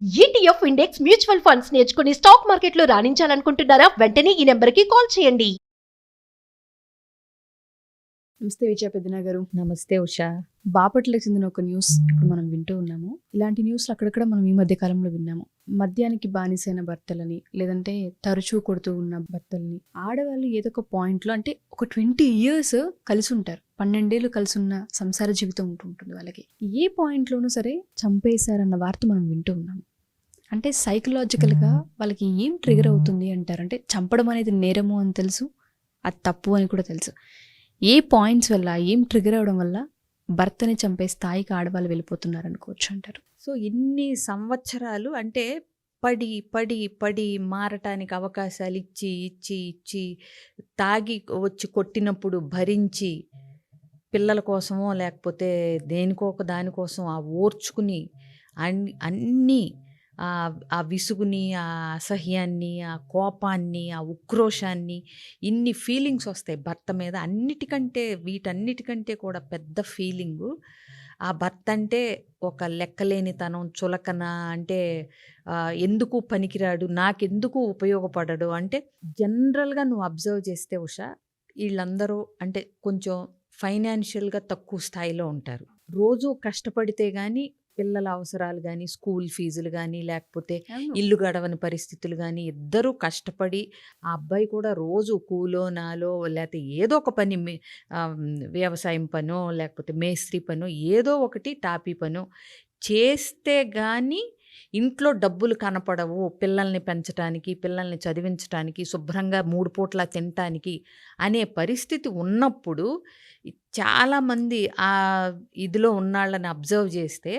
ETF index mutual funds నేర్చుకుని stock మార్కెట్లో రాణించాలనుకుంటున్నారా? వెంటనే ఈ నెంబర్కి కాల్ చేయండి. నమస్తే విజయ పెద్దన గారు. నమస్తే ఉషా. బాపట్లకు చెందిన ఒక న్యూస్ ఇప్పుడు మనం వింటూ ఉన్నాము. ఇలాంటి న్యూస్లు అక్కడక్కడ మనం ఈ మధ్య కాలంలో విన్నాము. మద్యానికి బానిసైన భర్తలని, లేదంటే తరచూ కొడుతూ ఉన్న భర్తల్ని, ఆడవాళ్ళు ఏదో ఒక పాయింట్లో, అంటే ఒక 20 years కలిసి ఉంటారు, 12 ఏళ్ళు కలిసి ఉన్న సంసార జీవితం ఉంటుంటుంది వాళ్ళకి. ఏ పాయింట్లోనూ సరే చంపేశారన్న వార్త మనం వింటూ ఉన్నాము. అంటే సైకలాజికల్గా వాళ్ళకి ఏం ట్రిగర్ అవుతుంది అంటారు? అంటే చంపడం అనేది నేరము అని తెలుసు, అది తప్పు అని కూడా తెలుసు. ఏ పాయింట్స్ వల్ల, ఏం ట్రిగర్ అవడం వల్ల భర్తని చంపే స్థాయికి ఆడవాళ్ళు వెళ్ళిపోతున్నారు అనుకోవచ్చు అంటారు? సో ఇన్ని సంవత్సరాలు అంటే పడి పడి పడి మారటానికి అవకాశాలు ఇచ్చి ఇచ్చి ఇచ్చి తాగి వచ్చి కొట్టినప్పుడు భరించి పిల్లల కోసమో లేకపోతే దేనికో ఒక దానికోసం ఆ ఓర్చుకుని అన్నీ ఆ విసుగుని, ఆ అసహ్యాన్ని, ఆ కోపాన్ని, ఆ ఉక్రోషాన్ని, ఇన్ని ఫీలింగ్స్ వస్తాయి భర్త మీద. వీటన్నిటికంటే కూడా పెద్ద ఫీలింగు ఆ భర్త అంటే ఒక లెక్కలేనితనం, చులకన, అంటే ఎందుకు పనికిరాడు, నాకెందుకు ఉపయోగపడడు. అంటే జనరల్గా నువ్వు అబ్జర్వ్ చేస్తే ఉషా, వీళ్ళందరూ అంటే కొంచెం ఫైనాన్షియల్గా తక్కువ స్థాయిలో ఉంటారు. రోజు కష్టపడితే కానీ పిల్లల అవసరాలు కానీ, స్కూల్ ఫీజులు కానీ, లేకపోతే ఇల్లు గడవని పరిస్థితులు కానీ, ఇద్దరూ కష్టపడి ఆ అబ్బాయి కూడా రోజు కూలో నాలో లేకపోతే ఏదో ఒక పని, వ్యవసాయం పనో లేకపోతే మేస్త్రి పనో ఏదో ఒకటి టాపీ పనో చేస్తే కానీ ఇంట్లో డబ్బులు కనపడవు పిల్లల్ని పెంచడానికి, పిల్లల్ని చదివించడానికి, శుభ్రంగా 3 పూట్ల తినటానికి అనే పరిస్థితి ఉన్నప్పుడు చాలామంది ఆ ఇదిలో ఉన్నాళ్ళని అబ్జర్వ్ చేస్తే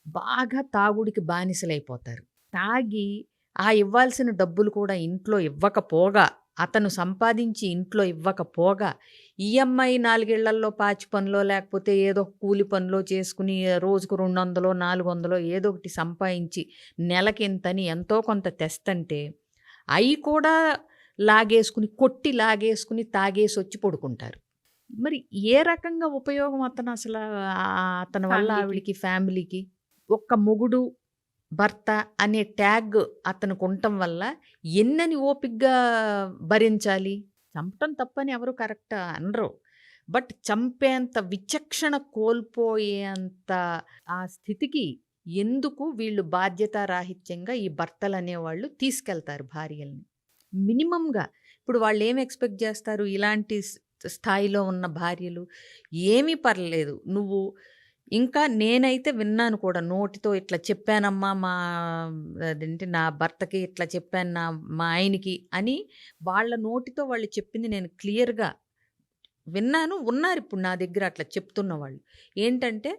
బాగా తాగుడికి బానిసలైపోతారు. తాగి ఇవ్వాల్సిన డబ్బులు కూడా ఇంట్లో ఇవ్వకపోగా, అతను సంపాదించి ఇంట్లో ఇవ్వకపోగా, ఈఎంఐ 4 ఇళ్లల్లో పాచి పనిలో లేకపోతే ఏదో కూలి పనిలో చేసుకుని రోజుకు 200 400 ఏదో ఒకటి సంపాదించి నెలకింతని ఎంతో కొంత తెస్తంటే అవి కూడా కొట్టి లాగేసుకుని తాగేసి వచ్చి పడుకుంటారు. మరి ఏ రకంగా ఉపయోగం అతని వల్ల ఆవిడికి, ఫ్యామిలీకి? ఒక్క మొగుడు, భర్త అనే ట్యాగ్ అతనికి ఉండటం వల్ల ఎన్నని ఓపికగా భరించాలి? చంపటం తప్పని ఎవరు కరెక్ట్ అనరు, బట్ చంపేంత విచక్షణ కోల్పోయేంత ఆ స్థితికి ఎందుకు వీళ్ళు బాధ్యతారాహిత్యంగా ఈ భర్తలు అనేవాళ్ళు తీసుకెళ్తారు భార్యల్ని? మినిమంగా ఇప్పుడు వాళ్ళు ఏం ఎక్స్పెక్ట్ చేస్తారు? ఇలాంటి స్థాయిలో ఉన్న భార్యలు ఏమీ పర్లేదు, నువ్వు ఇంకా నేనైతే విన్నాను కూడా, నోటితో ఇట్లా చెప్పానమ్మా నా భర్తకి ఇట్లా చెప్పాను, మా ఆయనకి అని వాళ్ళ నోటితో వాళ్ళు చెప్పింది నేను క్లియర్గా విన్నాను. ఉన్నారు ఇప్పుడు నా దగ్గర అట్లా చెప్తున్న వాళ్ళు. ఏంటంటే,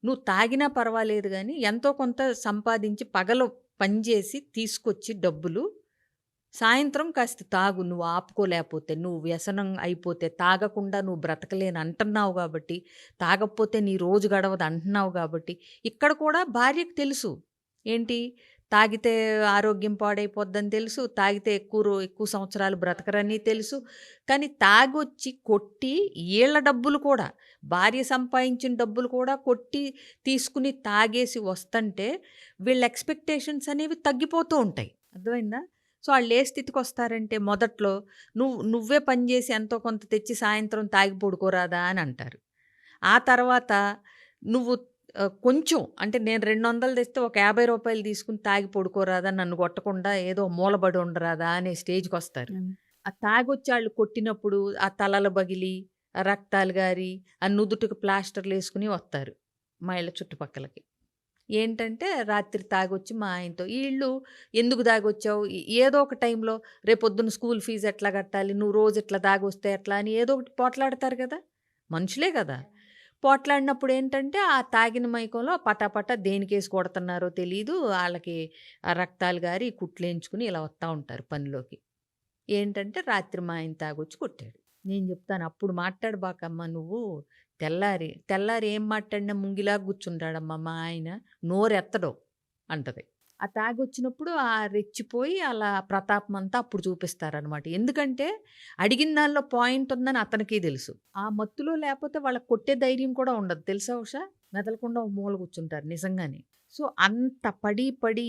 నువ్వు తాగినా పర్వాలేదు కానీ ఎంతో కొంత సంపాదించి పగలు పనిచేసి తీసుకొచ్చి డబ్బులు సాయంత్రం కాస్త తాగు, నువ్వు ఆపుకోలేకపోతే, నువ్వు వ్యసనం అయిపోతే, తాగకుండా నువ్వు బ్రతకలేని అంటున్నావు కాబట్టి, తాగకపోతే నీ రోజు గడవదు అంటున్నావు కాబట్టి, ఇక్కడ కూడా భార్యకు తెలుసు ఏంటి, తాగితే ఆరోగ్యం పాడైపోద్దని తెలుసు, తాగితే ఎక్కువ సంవత్సరాలు బ్రతకరని తెలుసు. కానీ తాగొచ్చి కొట్టి వీళ్ళ డబ్బులు కూడా, భార్య సంపాదించిన డబ్బులు కూడా కొట్టి తీసుకుని తాగేసి వస్తుంటే వీళ్ళ ఎక్స్పెక్టేషన్స్ అనేవి తగ్గిపోతూ ఉంటాయి. అర్థమైందా? సో వాళ్ళు ఏ స్థితికి వస్తారంటే, మొదట్లో నువ్వే పనిచేసి ఎంతో కొంత తెచ్చి సాయంత్రం తాగి పడుకోరాదా అని అంటారు. ఆ తర్వాత నువ్వు కొంచెం, అంటే నేను 200 తెస్తే ఒక 50 రూపాయలు తీసుకుని తాగి పడుకోరాదా, నన్ను కొట్టకుండా ఏదో మూలబడి ఉండరాదా అనే స్టేజ్కి వస్తారు. ఆ తాగొచ్చి వాళ్ళు కొట్టినప్పుడు ఆ తలలు పగిలి, ఆ రక్తాలు గారి, ఆ నుదుటికి ప్లాస్టర్లు వేసుకుని వస్తారు మా ఇళ్ళ చుట్టుపక్కలకి. ఏంటంటే, రాత్రి తాగొచ్చి మా ఆయనతో, వీళ్ళు ఎందుకు తాగొచ్చావు, ఏదో ఒక టైంలో రేపొద్దున స్కూల్ ఫీజు ఎట్లా కట్టాలి, నువ్వు రోజు ఇట్లా తాగొస్తే ఎట్లా అని ఏదో ఒకటి పోట్లాడతారు కదా, మనుషులే కదా. పోట్లాడినప్పుడు ఏంటంటే, ఆ తాగిన మైకంలో పటాపట దేనికేసి కొడుతున్నారో తెలియదు, వాళ్ళకి ఆ రక్తాలు గారి కుట్లేయించుకుని ఇలా వస్తూ ఉంటారు పనిలోకి. ఏంటంటే, రాత్రి మా ఆయన తాగొచ్చి కొట్టాడు. నేను చెప్తాను, అప్పుడు మాట్లాడబాకమ్మా నువ్వు, తెల్లారి ఏం మాట్లాడినా ముంగిలా కూర్చుంటాడమ్మా మా ఆయన, నోరెత్తడు అంటది. ఆ తాగొచ్చినప్పుడు రెచ్చిపోయి అలా ప్రతాపం అంతా అప్పుడు చూపిస్తారనమాట. ఎందుకంటే అడిగిన దానిలో పాయింట్ ఉందని అతనికి తెలుసు. ఆ మత్తులో లేకపోతే వాళ్ళకి కొట్టే ధైర్యం కూడా ఉండదు తెలుసా ఉషా, మెదలకుండా ఒక మూల కూర్చుంటారు నిజంగానే. సో, అంత పడి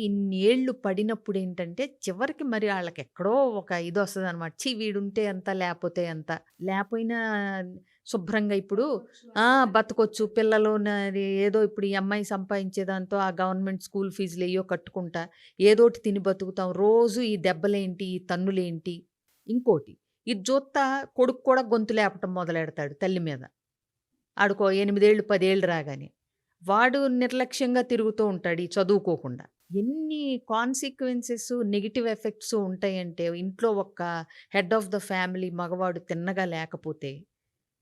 ఇన్నేళ్ళు పడినప్పుడేంటంటే, చివరికి మరి ఆళ్ళకెక్కడో ఒక ఇదొస్తదనమాట. ఛీ! వీడుంటే ఎంత, లేపోతే ఎంత. లేపోయినా శుభ్రంగా ఇప్పుడు బతకొచ్చు. పిల్లలు ఏదో ఇప్పుడు ఈ అమ్మాయి సంపాదించే దాంతో ఆ గవర్నమెంట్ స్కూల్ ఫీజులెయ్యో కట్టుకుంటా, ఏదోటి తిని బతుకుతాం. రోజు ఈ దెబ్బలేంటి, ఈ తన్నులేంటి. ఇంకోటి, ఇది జూత్తా కొడుకు కూడా గొంతు లేపటం మొదలెడతాడు తల్లి మీద. ఆడికో 8 ఏళ్ళు, 10 ఏళ్ళు రాగానే. వాడు నిర్లక్ష్యంగా తిరుగుతూ ఉంటాడు ఈ చదువుకోకుండా. ఎన్ని కాన్సిక్వెన్సెస్, నెగెటివ్ ఎఫెక్ట్స్ ఉంటాయంటే ఇంట్లో ఒక హెడ్ ఆఫ్ ద ఫ్యామిలీ మగవాడు తిన్నగా లేకపోతే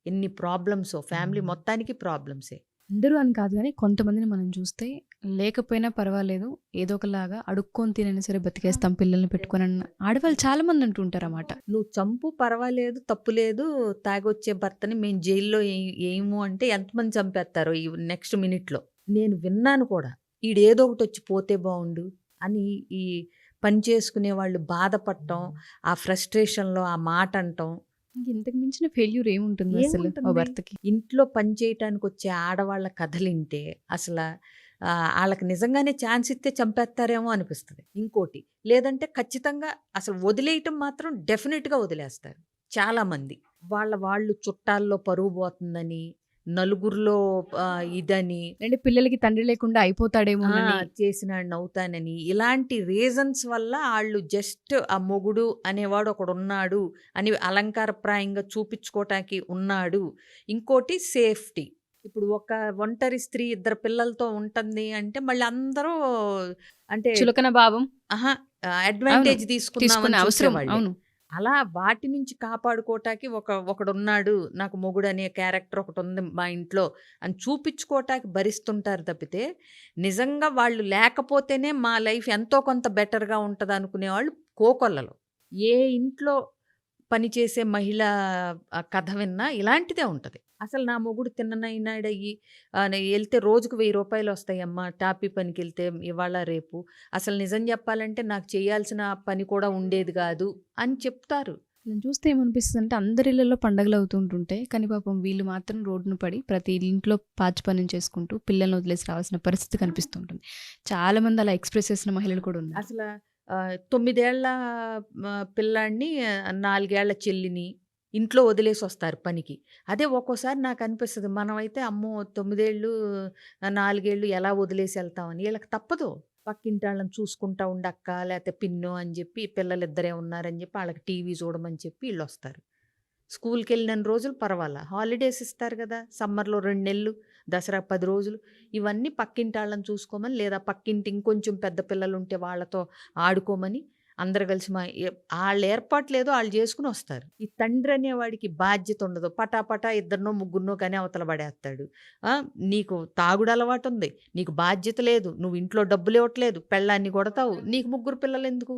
ఎన్ని ప్రాబ్లమ్సో. ఫ్యామిలీ మొత్తానికి ప్రాబ్లమ్సే. అందరూ అని కాదు గానీ, కొంతమందిని మనం చూస్తే లేకపోయినా పర్వాలేదు, ఏదో ఒకలాగా అడుక్కొని తినైనా సరే బతికేస్తాం పిల్లల్ని పెట్టుకొనన్న ఆడవాళ్ళు చాలా మంది అంటుంటారన్నమాట. నువ్వు చంపు పర్వాలేదు, తప్పు లేదు, తాగొచ్చే భర్తని మేము జైల్లో ఏయము అంటే ఎంతమంది చంపేస్తారో ఈ నెక్స్ట్ మినిట్‌లో. నేను విన్నాను కూడా. ఈడేదో ఒకటొచ్చి పోతే బావుండు అని ఈ పని చేసుకునే వాళ్ళు బాధపడటం, ఆ ఫ్రస్ట్రేషన్‌లో ఆ మాట అనటం. ఇంతకు మించిన ఫెయిల్యూర్ ఏముంటుంది అసలు ఓ ఏముంటుంది? భర్తకి? ఇంట్లో పని చేయటానికొచ్చే ఆడవాళ్ళ కథలింటే అసల ఆళ్ళకి నిజంగానే ఛాన్స్ ఇస్తే చంపేస్తారేమో అనిపిస్తది. ఇంకోటి, లేదంటే ఖచ్చితంగా అసలు వదిలేయటం మాత్రం డెఫినిట్‌గా వదిలేస్తారు చాలామంది. వాళ్ళు చుట్టాల్లో పరువు పోతుందని, నలుగురిలో ఇదని, అంటే పిల్లలకి తండ్రి లేకుండా అయిపోతాడేమోనని. చేసినాడిని అవుతానని, ఇలాంటి రీజన్స్ వల్ల ఆళ్ళు జస్ట్ ఆ మొగుడు అనేవాడు ఒకడున్నాడు అని అలంకారప్రాయంగా చూపించుకోవటానికి ఉన్నాడు. ఇంకోటి సేఫ్టీ. ఇప్పుడు ఒక ఒంటరి స్త్రీ 2 పిల్లలతో ఉంటుంది అంటే మళ్ళీ అందరూ అంటే చులకన భావం అహా! అడ్వాంటేజ్ తీసుకునే తీసుకుందామని అవసరం. చూసేవాళ్ళే. అవును. అలా వాటి నుంచి కాపాడుకోవటానికి ఒకడున్నాడు, నాకు మొగుడనే క్యారెక్టర్ ఒకటుంది మా ఇంట్లో అని చూపించుకోవటానికి భరిస్తుంటారు తప్పితే, నిజంగా వాళ్ళు లేకపోతేనే మా లైఫ్ ఎంతో కొంత బెటర్‌గా ఉంటదనుకునేవాళ్ళు కోకొల్లలు. ఏ ఇంట్లో పనిచేసే మహిళ కథ విన్నా ఇలాంటిదే ఉంటది. అసలు నా మొగుడు తిన్ననైనాడయ్యి ఎళ్తే రోజుకు ₹1000 వస్తాయమ్మా టాపీ పనికెళ్తే ఇవాళ రేపు. అసలు నిజం చెప్పాలంటే నాకు చేయాల్సిన పని కూడా ఉండేది గాదు అని చెప్తారు. నేను చూస్తే ఏమనిపిస్తుందంటే అందరి ఇళ్లలో పండగలు అవుతుంటుంటాయి. కానీ పాపం వీళ్ళు మాత్రం రోడ్డున పడి ప్రతి ఇంట్లో పాచి పనులు చేసుకుంటూ పిల్లల్ని వదిలేసి రావాల్సిన పరిస్థితి కనిపిస్తుంటుంది. చాలా మంది అలా ఎక్స్‌ప్రెస్ చేసిన మహిళలు కూడా ఉన్నారు. అసల 9 ఏళ్ల పిల్లాడిని, 4 ఏళ్ల చెల్లిని ఇంట్లో వదిలేసొస్తారు పనికి. అదే ఒక్కోసారి నాకనిపిస్తది మనమైతే అమ్మో! 9 ఏళ్ళు, 4 ఏళ్ళు ఎలా వదిలేసి ఎళ్తామని. ఈళ్ళకి తప్పదు. పక్కింటాళ్ళని చూసుకుంటా ఉండక్క, లేతే పిన్నో అని జెప్పి పిల్లలిద్దరే ఉన్నారని జెప్పి ఆళ్ళకి టీవీ చూడమని చెప్పి ఈళ్ళొస్తారు. స్కూల్‌కెళ్ళినన్ని రోజులు పర్వాలా. హాలిడేస్ ఇస్తారు గదా! సమ్మర్‌లో 2 నెలలు, దసరా 10 రోజులు. ఇవన్నీ పక్కింటాళ్ళని చూసుకోమని, లేదా పక్కింటి ఇంకొంచెం పెద్ద పిల్లలుంటే వాళ్ళతో ఆడుకోమని, అందరూ కలిసి ఆళ్ళ ఏర్పాట్లేదో ఆళ్ళు జేసుకొనొస్తారు. ఈ తండ్రనేవాడికి బాధ్యత ఉండదు. పటాపటా ఇద్దరినో, ముగ్గురినో కని అవతల పడేత్తాడు. నీకు తాగుడలవాటుంది, నీకు బాధ్యత లేదు, నువ్వు ఇంట్లో డబ్బులివ్వట్లేదు, పెళ్ళాన్ని కొడతావు, నీకు 3 పిల్లలెందుకు?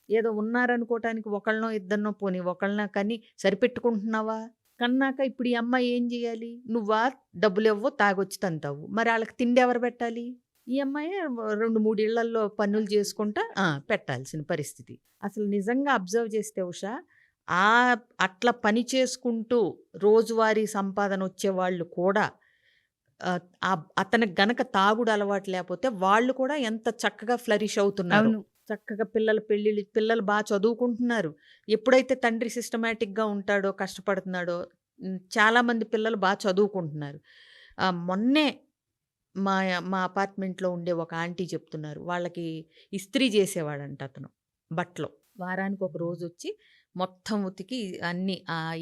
ఏదో ఉన్నారనుకోటానికి ఒకళ్ళనో, ఇద్దరినో పోనీ ఒకళ్ళనో కని సరిపెట్టుకుంటున్నావా? కన్నాక ఇప్పుడు ఈ అమ్మాయి ఏం జేయాలి? నువ్వా డబ్బులివ్వవు, తాగొచ్చి తంతావు. మరి ఆళ్ళకి తిండెవరు పెట్టాలి? ఈ అమ్మాయే 2, 3 ఇళ్లల్లో పనులు చేసుకుంటా పెట్టాల్సిన పరిస్థితి. అసలు నిజంగా అబ్జర్వ్ చేస్తే ఉషా, అట్లా పని చేసుకుంటూ రోజువారీ సంపాదనొచ్చేవాళ్ళు కూడా అతనికి గనక తాగుడు అలవాటు లేపోతే వాళ్ళు కూడా ఎంత చక్కగా ఫ్లరిష్ అవుతున్నారో. అవును. చక్కగా పిల్లలు చదువుకుంటున్నారు. ఎప్పుడైతే తండ్రి సిస్టమాటిక్‌గా ఉంటాడో, కష్టపడుతున్నాడో, చాలామంది పిల్లలు చదువుకుంటున్నారు. మొన్నే మా మా అపార్ట్మెంట్‌లో ఉండే ఒక ఆంటీ చెప్తున్నారు. వాళ్ళకి ఇస్త్రీ చేసేవాడంట అతను బట్టలు. వారానికి ఒక రోజొచ్చి మొత్తం ఉతికి అన్నీ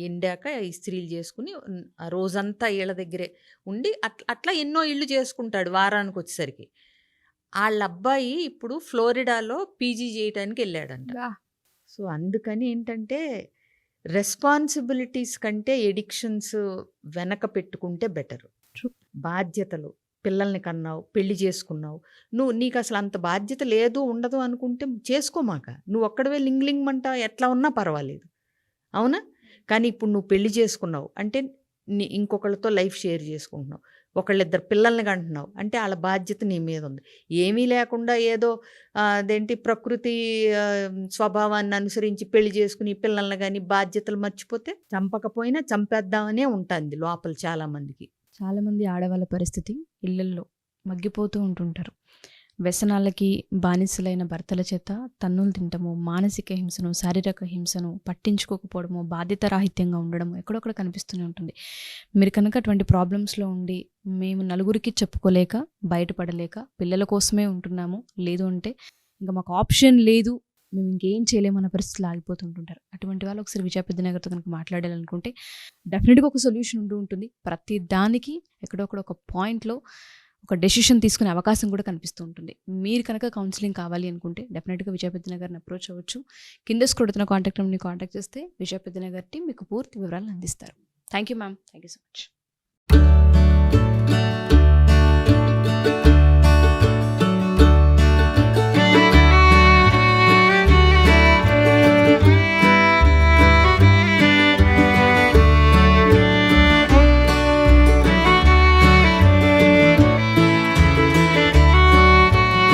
ఎండాక ఇస్త్రీలు చేసుకొని ఆ రోజంతా ఈళ్ళ దగ్గరే ఉండి అట్లా ఎన్నో ఇళ్ళు చేసుకుంటాడు వారానికొచ్చేసరికి. ఆళ్ళబ్బాయి ఇప్పుడు ఫ్లోరిడాలో పీజీ చేయటానికెళ్ళాడంట. యాహ్! సో, అందుకని ఏంటంటే రెస్పాన్సిబిలిటీస్ కంటే ఎడిక్షన్స్ వెనక పెట్టుకుంటే బెటరు. ట్రూ. బాధ్యతలు. పిల్లల్ని కన్నావు, పెళ్లి చేసుకున్నావు. నీకసలు అంత బాధ్యత లేదు, ఉండదు అనుకుంటే చేసుకోమాక. నువ్వొక్కడివే లింగ్ ఎట్లా ఉన్నా పర్వాలేదు. అవునా? కానీ ఇప్పుడు నువ్వు పెళ్లి చేసుకున్నావు అంటే ఇంకొకళ్ళతో లైఫ్ షేర్ చేసుకుంటున్నావు. ఒకళ్ళిద్దరు పిల్లల్ని కంటున్నావు అంటే ఆళ్ళ బాధ్యత నీ మీద ఉంది. ఏమీ లేకుండా ఏదో అదేంటి ప్రకృతి స్వభావాన్ని అనుసరించి పెళ్లి చేసుకుని పిల్లల్ని గాని బాధ్యతలు మర్చిపోతే చంపకపోయినా చంపేద్దామనే ఉంటుంది లోపల చాలామందికి. చాలామంది ఆడవాళ్ళ పరిస్థితి ఇళ్లల్లో మగ్గిపోతూ ఉంటుంటారు. వ్యసనాలకి బానిసలైన భర్తల చేత తన్నులు తింటము, మానసిక హింసను, శారీరక హింసను, పట్టించుకోకపోవడము, బాధ్యత రాహిత్యంగా ఉండడము ఎక్కడొక్కడ కనిపిస్తూనే ఉంటుంది. మీరు కనుక అటువంటి ప్రాబ్లమ్స్లో ఉండి మేము నలుగురికి చెప్పుకోలేక, బయటపడలేక, పిల్లల కోసమే ఉంటున్నాము, లేదు అంటే ఇంకా మాకు ఆప్షన్ లేదు, మేము ఇంకేం చేయలేము అన్న పరిస్థితులు ఆగిపోతుంటుంటారు. అటువంటి వాళ్ళు ఒకసారి విజయ పెద్దనగర్తో కనుక మాట్లాడాలనుకుంటే డెఫినెట్గా ఒక సొల్యూషన్ ఉంటూ ఉంటుంది. ప్రతి దానికి ఎక్కడొక్కడ ఒక పాయింట్లో ఒక డెసిషన్ తీసుకునే అవకాశం కూడా కనిపిస్తూ ఉంటుంది. మీరు కనుక కౌన్సిలింగ్ కావాలి అనుకుంటే డెఫినెట్గా విజయ పెద్దనగర్ని అప్రోచ్ అవ్వచ్చు. కింద స్క్రోల్ అవుతున్న కాంటాక్ట్ నెంబర్ని కాంటాక్ట్ చేస్తే విజయ పెద్దనగర్ టీం మీకు పూర్తి వివరాలు అందిస్తారు. Thank you ma'am, thank you so much.